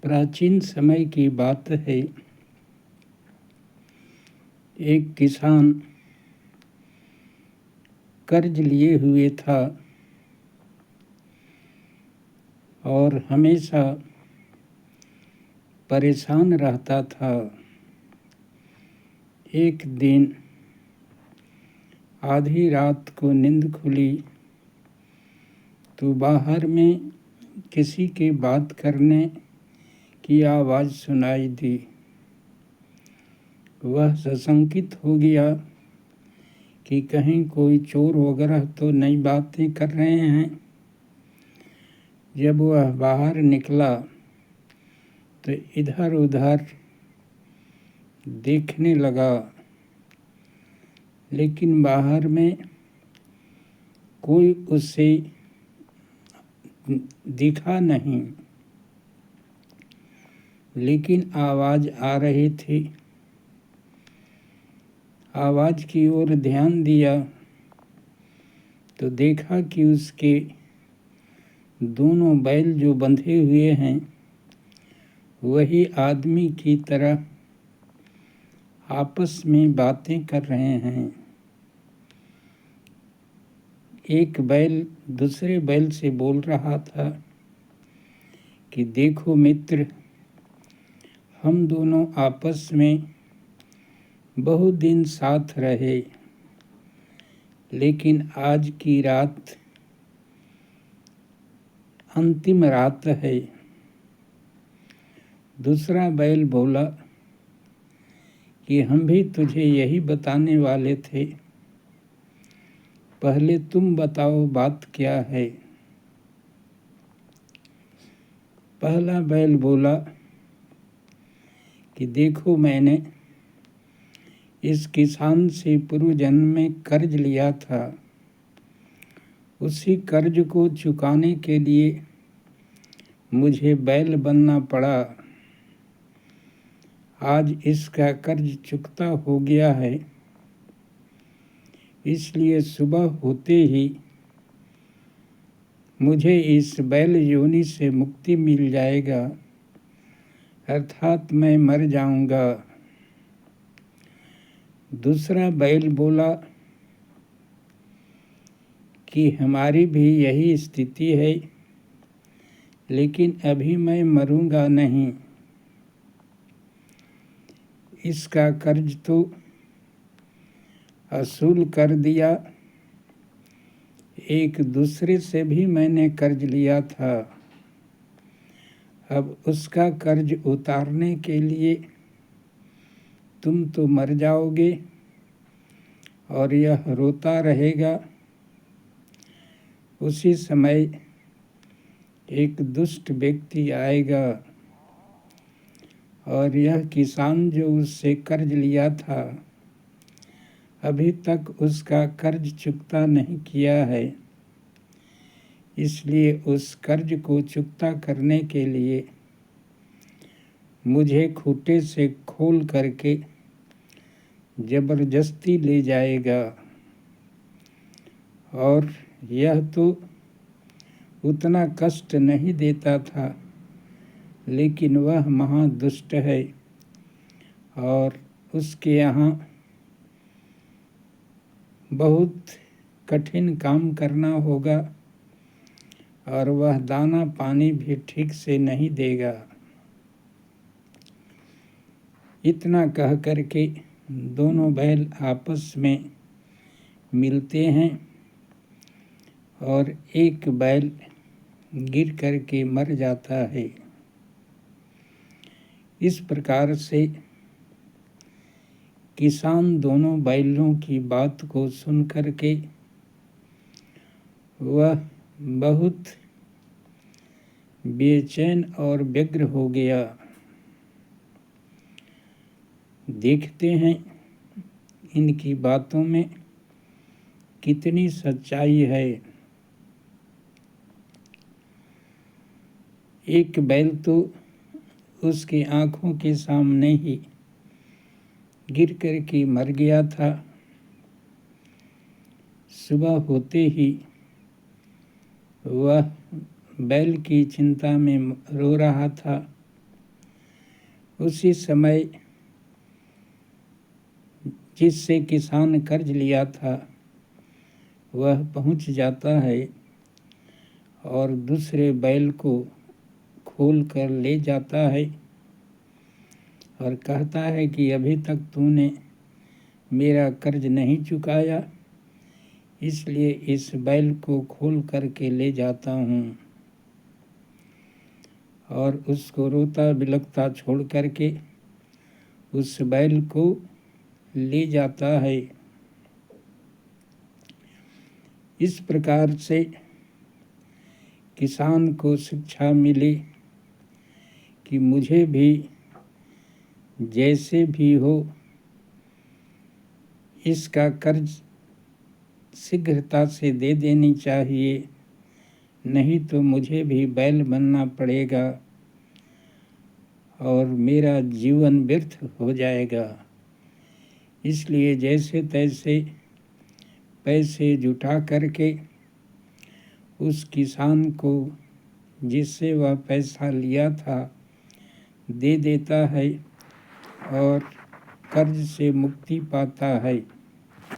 प्राचीन समय की बात है। एक किसान कर्ज लिए हुए था और हमेशा परेशान रहता था। एक दिन आधी रात को नींद खुली तो बाहर में किसी के बात करने की आवाज़ सुनाई दी। वह सशंकित हो गया कि कहीं कोई चोर वगैरह तो नई बातें कर रहे हैं। जब वह बाहर निकला तो इधर उधर देखने लगा, लेकिन बाहर में कोई उसे दिखा नहीं, लेकिन आवाज़ आ रही थी। आवाज़ की ओर ध्यान दिया तो देखा कि उसके दोनों बैल जो बंधे हुए हैं वही आदमी की तरह आपस में बातें कर रहे हैं। एक बैल दूसरे बैल से बोल रहा था कि देखो मित्र, हम दोनों आपस में बहुत दिन साथ रहे, लेकिन आज की रात अंतिम रात है। दूसरा बैल बोला कि हम भी तुझे यही बताने वाले थे, पहले तुम बताओ बात क्या है। पहला बैल बोला कि देखो, मैंने इस किसान से पूर्व जन्म में कर्ज लिया था। उसी कर्ज को चुकाने के लिए मुझे बैल बनना पड़ा। आज इसका कर्ज चुकता हो गया है, इसलिए सुबह होते ही मुझे इस बैल योनि से मुक्ति मिल जाएगा, अर्थात मैं मर जाऊंगा। दूसरा बैल बोला कि हमारी भी यही स्थिति है, लेकिन अभी मैं मरूंगा नहीं। इसका कर्ज तो असूल कर दिया, एक दूसरे से भी मैंने कर्ज लिया था। अब उसका कर्ज उतारने के लिए तुम तो मर जाओगे और यह रोता रहेगा। उसी समय एक दुष्ट व्यक्ति आएगा और यह किसान जो उससे कर्ज लिया था अभी तक उसका कर्ज चुकता नहीं किया है, इसलिए उस कर्ज को चुकता करने के लिए मुझे खूंटे से खोल करके जबरदस्ती ले जाएगा। और यह तो उतना कष्ट नहीं देता था, लेकिन वह महादुष्ट है और उसके यहाँ बहुत कठिन काम करना होगा और वह दाना पानी भी ठीक से नहीं देगा। इतना कह करके दोनों बैल आपस में मिलते हैं और एक बैल गिर करके मर जाता है। इस प्रकार से किसान दोनों बैलों की बात को सुन करके वह बहुत बेचैन और व्यग्र हो गया। देखते हैं इनकी बातों में कितनी सच्चाई है। एक बैल तो उसकी आंखों के सामने ही गिर कर के मर गया था। सुबह होते ही वह बैल की चिंता में रो रहा था उसी समय जिससे किसान कर्ज लिया था वह पहुंच जाता है और दूसरे बैल को खोल कर ले जाता है और कहता है कि अभी तक तूने मेरा कर्ज नहीं चुकाया, इसलिए इस बैल को खोल करके ले जाता हूँ। और उसको रोता बिलखता छोड़ करके उस बैल को ले जाता है। इस प्रकार से किसान को शिक्षा मिली कि मुझे भी जैसे भी हो इसका कर्ज शीघ्रता से दे देनी चाहिए, नहीं तो मुझे भी बैल बनना पड़ेगा और मेरा जीवन व्यर्थ हो जाएगा। इसलिए जैसे तैसे पैसे जुटा करके उस किसान को जिससे वह पैसा लिया था दे देता है और कर्ज से मुक्ति पाता है।